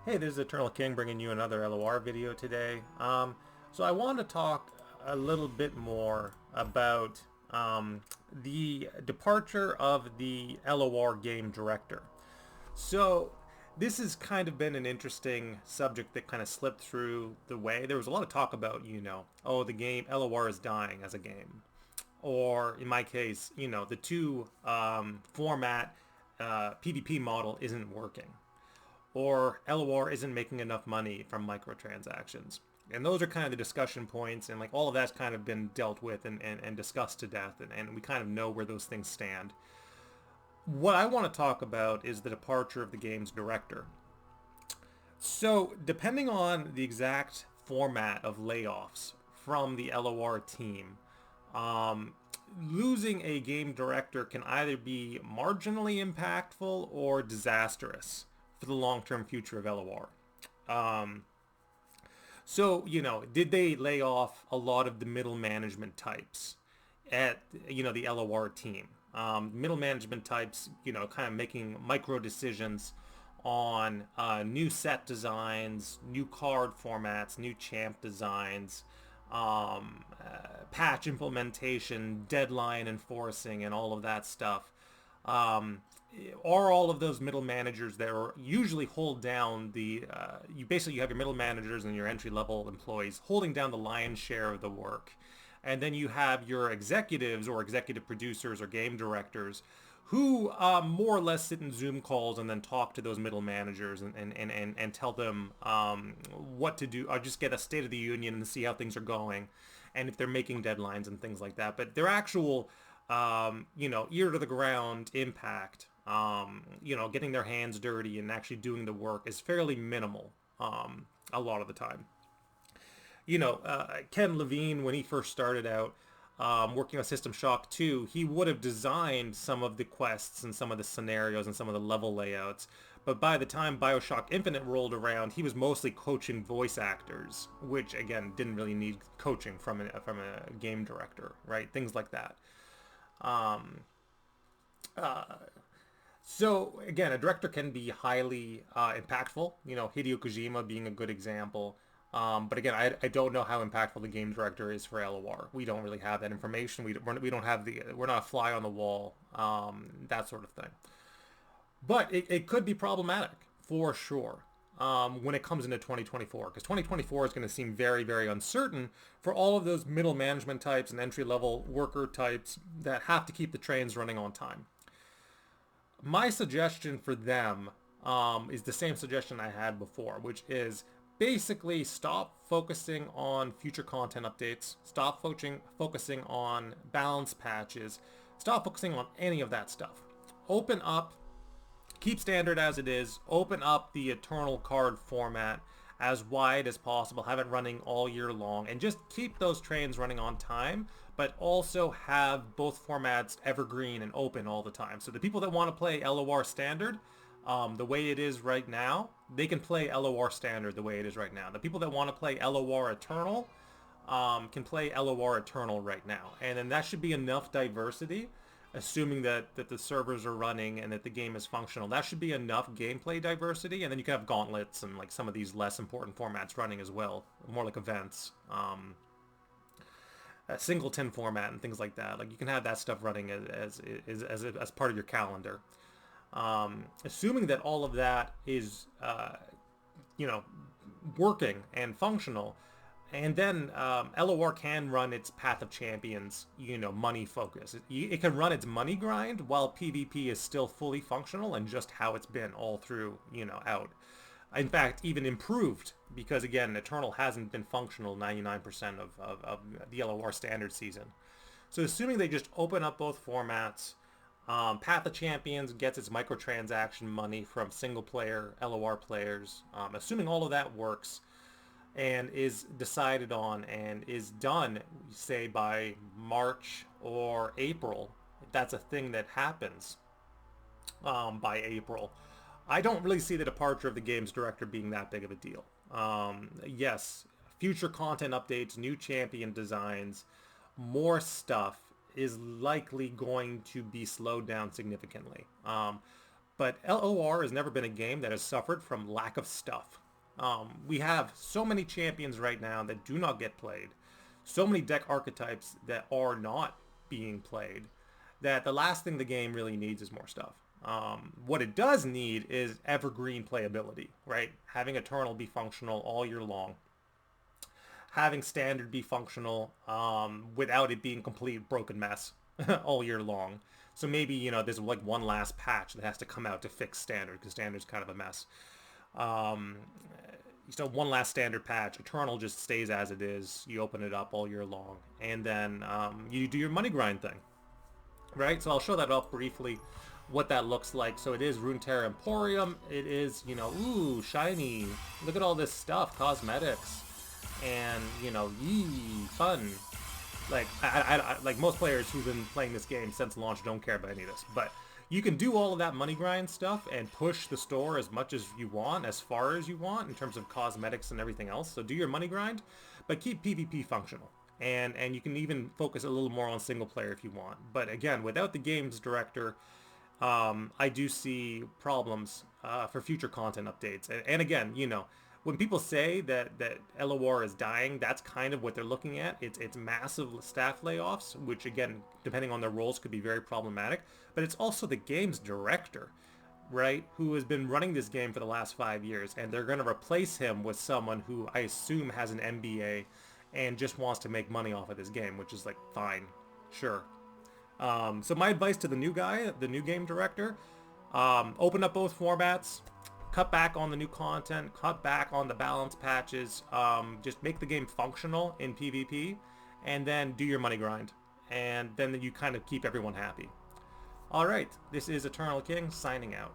Hey, this is Eternal King bringing you another LOR video today. So I want to talk a little bit more about the departure of the LOR game director. So this has kind of been an interesting subject that kind of slipped through the way. There was a lot of talk about, oh, the game LOR is dying as a game. Or in my case, the two format PvP model isn't working, or LOR isn't making enough money from microtransactions. And those are kind of the discussion points, and like all of that's kind of been dealt with and discussed to death, and we kind of know where those things stand. What I want to talk about is the departure of the game's director. So, depending on the exact format of layoffs from the LOR team, um, losing a game director can either be marginally impactful or disastrous for the long-term future of LOR. Um, did they lay off a lot of the middle management types at, the LOR team? Middle management types, kind of making micro decisions on new set designs, new card formats, new champ designs, patch implementation, deadline enforcing, and all of that stuff. Um, are all of those middle managers that are usually hold down you have your middle managers and your entry level employees holding down the lion's share of the work, and then you have your executives or executive producers or game directors who more or less sit in Zoom calls and then talk to those middle managers and tell them what to do, or just get a state of the union and see how things are going, and if they're making deadlines and things like that. But their actual, ear to the ground impact, getting their hands dirty and actually doing the work is fairly minimal a lot of the time. Ken Levine, when he first started out working on System Shock 2, he would have designed some of the quests and some of the scenarios and some of the level layouts. But by the time Bioshock Infinite rolled around, he was mostly coaching voice actors, which again didn't really need coaching from a game director, right? Things like that. Um, uh, so again, a director can be highly impactful. Hideo Kojima being a good example. But again, I don't know how impactful the game director is for LOR. We don't really have that information. We don't have we're not a fly on the wall, that sort of thing. But it could be problematic for sure when it comes into 2024, because 2024 is going to seem very, very uncertain for all of those middle management types and entry level worker types that have to keep the trains running on time. My suggestion for them is the same suggestion I had before, which is basically stop focusing on future content updates, stop focusing on balance patches, stop focusing on any of that stuff. Open up, keep standard as it is, open up the Eternal card format as wide as possible, have it running all year long, and just keep those trains running on time, but also have both formats evergreen and open all the time. So the people that want to play LOR standard, the way it is right now, they can play LOR standard the way it is right now. The people that want to play LOR Eternal can play LOR Eternal right now. And then that should be enough diversity, assuming that the servers are running and that the game is functional. That should be enough gameplay diversity, and then you can have gauntlets and like some of these less important formats running as well, more like events, a singleton format and things like that. Like you can have that stuff running as part of your calendar. Assuming that all of that is, you know, working and functional, and then LOR can run its Path of Champions, money focus. It can run its money grind while PvP is still fully functional and just how it's been all through, out. In fact, even improved, because again, Eternal hasn't been functional 99% of the LOR standard season. So assuming they just open up both formats, Path of Champions gets its microtransaction money from single player LOR players, assuming all of that works and is decided on and is done, say by March or April, if that's a thing that happens by April, I don't really see the departure of the game's director being that big of a deal. Yes, future content updates, new champion designs, more stuff is likely going to be slowed down significantly. But LOR has never been a game that has suffered from lack of stuff. We have so many champions right now that do not get played, so many deck archetypes that are not being played, that the last thing the game really needs is more stuff. What it does need is evergreen playability, right? Having Eternal be functional all year long, having Standard be functional without it being complete broken mess all year long. So maybe, there's like one last patch that has to come out to fix Standard, because Standard's kind of a mess. Um, so one last Standard patch. Eternal just stays as it is. You open it up all year long. And then you do your money grind thing, right? So I'll show that off briefly, what that looks like. So it is Runeterra Emporium. It is, ooh, shiny. Look at all this stuff, cosmetics. And, yee, fun. Like, like most players who've been playing this game since launch don't care about any of this. But you can do all of that money grind stuff and push the store as much as you want, as far as you want, in terms of cosmetics and everything else. So do your money grind, but keep PvP functional. And you can even focus a little more on single player if you want. But again, without the games director, I do see problems for future content updates. And again, when people say that LOR is dying, that's kind of what they're looking at. It's massive staff layoffs, which again, depending on their roles, could be very problematic. But it's also the game's director, right, who has been running this game for the last 5 years, and they're going to replace him with someone who I assume has an MBA and just wants to make money off of this game, which is like, fine, sure. So my advice to the new guy, the new game director, open up both formats, cut back on the new content, cut back on the balance patches, just make the game functional in PvP, and then do your money grind. And then you kind of keep everyone happy. Alright, this is Eternal King signing out.